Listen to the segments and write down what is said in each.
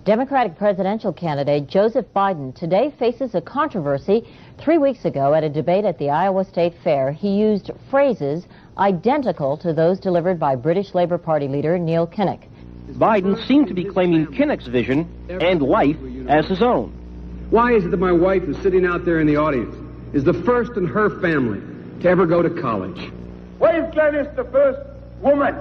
Democratic presidential candidate Joseph Biden today faces a controversy. 3 weeks ago at a debate at the Iowa State Fair, he used phrases identical to those delivered by British Labour Party leader Neil Kinnock. Biden seemed to be claiming Kinnock's vision and life as his own. Why is it that my wife, who's sitting out there in the audience, is the first in her family to ever go to college? Why is Gladys the first woman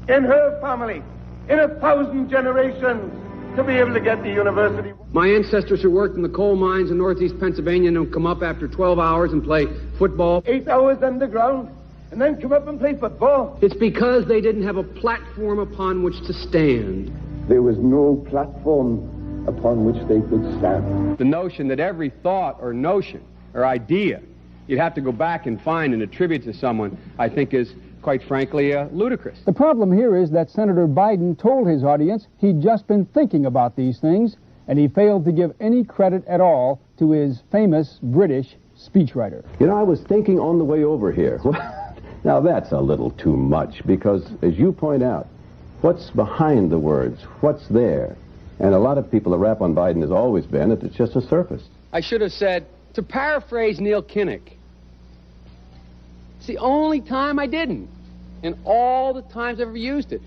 in her family in 1,000 generations to be able to get to university? My ancestors who worked in the coal mines in northeast Pennsylvania don't come up after 12 hours and play football. 8 hours underground and then come up and play football. It's because they didn't have a platform upon which to stand. There was no platform upon which they could stand. The notion that every thought or notion or idea you'd have to go back and find and attribute to someone, I think is, quite frankly, ludicrous. The problem here is that Senator Biden told his audience he'd just been thinking about these things, and he failed to give any credit at all to his famous British speechwriter. You know, I was thinking on the way over here. Now that's a little too much, because as you point out, what's behind the words? What's there? And a lot of people, the rap on Biden has always been that it's just a surface. I should have said, to paraphrase Neil Kinnock, it's the only time I didn't, and all the times I've ever used it.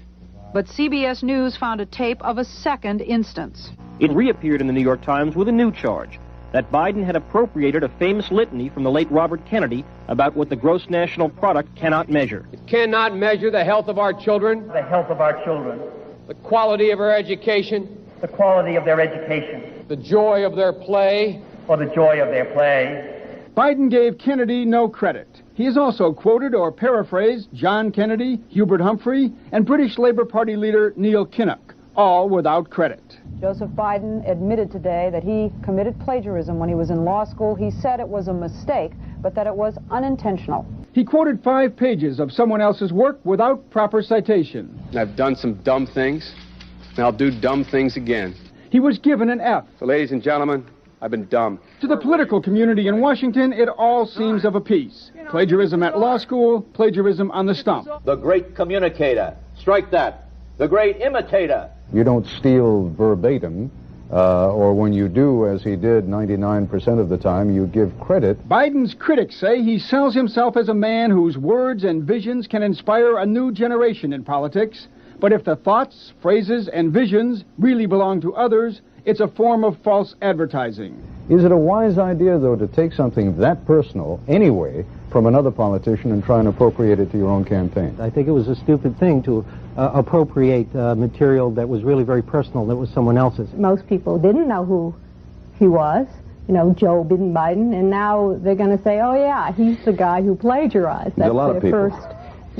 But CBS News found a tape of a second instance. It reappeared in the New York Times with a new charge, that Biden had appropriated a famous litany from the late Robert Kennedy about what the gross national product cannot measure. It cannot measure the health of our children, The health of our children, the quality of our education, the quality of their education, the joy of their play, or the joy of their play. Biden gave Kennedy no credit. He has also quoted or paraphrased John Kennedy, Hubert Humphrey, and British Labour Party leader Neil Kinnock, all without credit. Joseph Biden admitted today that he committed plagiarism when he was in law school. He said it was a mistake, but that it was unintentional. He quoted 5 pages of someone else's work without proper citation. I've done some dumb things, and I'll do dumb things again. He was given an F. So, ladies and gentlemen, I've been dumb. To the political community in Washington, it all seems of a piece. Plagiarism at law school, plagiarism on the stump. The great communicator. Strike that. The great imitator. You don't steal verbatim, or when you do, as he did 99% of the time, you give credit. Biden's critics say he sells himself as a man whose words and visions can inspire a new generation in politics. But if the thoughts, phrases, and visions really belong to others, it's a form of false advertising. Is it a wise idea, though, to take something that personal, anyway, from another politician and try and appropriate it to your own campaign? I think it was a stupid thing to appropriate material that was really very personal, that was someone else's. Most people didn't know who he was, you know, Joe Biden, and now they're going to say, oh, yeah, he's the guy who plagiarized. That's a lot of people.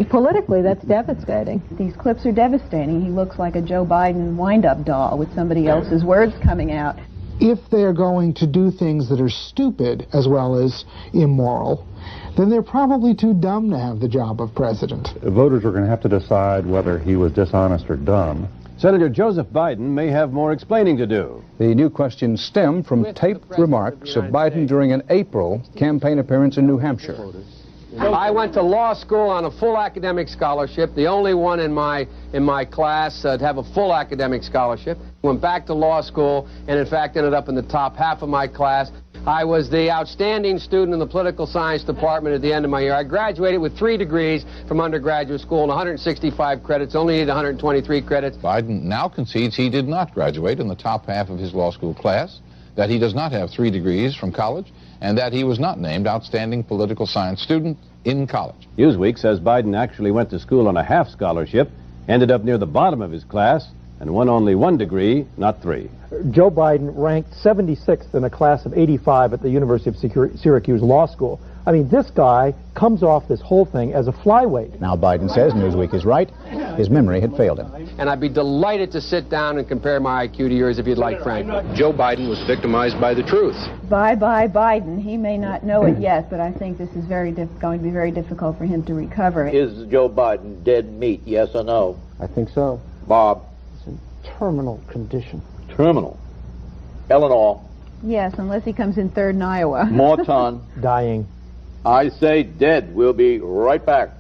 Politically, that's devastating. These clips are devastating. He looks like a Joe Biden wind-up doll with somebody else's words coming out. If they're going to do things that are stupid as well as immoral, then they're probably too dumb to have the job of president. Voters are going to have to decide whether he was dishonest or dumb. Senator Joseph Biden may have more explaining to do. The new questions stem from taped remarks of Biden during an April campaign appearance in New Hampshire. I went to law school on a full academic scholarship, the only one in my class to have a full academic scholarship. Went back to law school and, in fact, ended up in the top half of my class. I was the outstanding student in the political science department at the end of my year. I graduated with 3 degrees from undergraduate school and 165 credits, only needed 123 credits. Biden now concedes he did not graduate in the top half of his law school class, that he does not have 3 degrees from college, and that he was not named outstanding political science student in college. Newsweek says Biden actually went to school on a half scholarship, ended up near the bottom of his class, and won only 1 degree, not 3. Joe Biden ranked 76th in a class of 85 at the University of Syracuse Law School. I mean, this guy comes off this whole thing as a flyweight. Now Biden says Newsweek is right. His memory had failed him. And I'd be delighted to sit down and compare my IQ to yours if you'd like, Frank. Joe Biden was victimized by the truth. Bye-bye Biden. He may not know it yet, but I think this is going to be very difficult for him to recover. Is Joe Biden dead meat, yes or no? I think so. Bob? It's in terminal condition. Terminal. Eleanor? Yes, unless he comes in third in Iowa. Morton? Dying. I say dead. We'll be right back.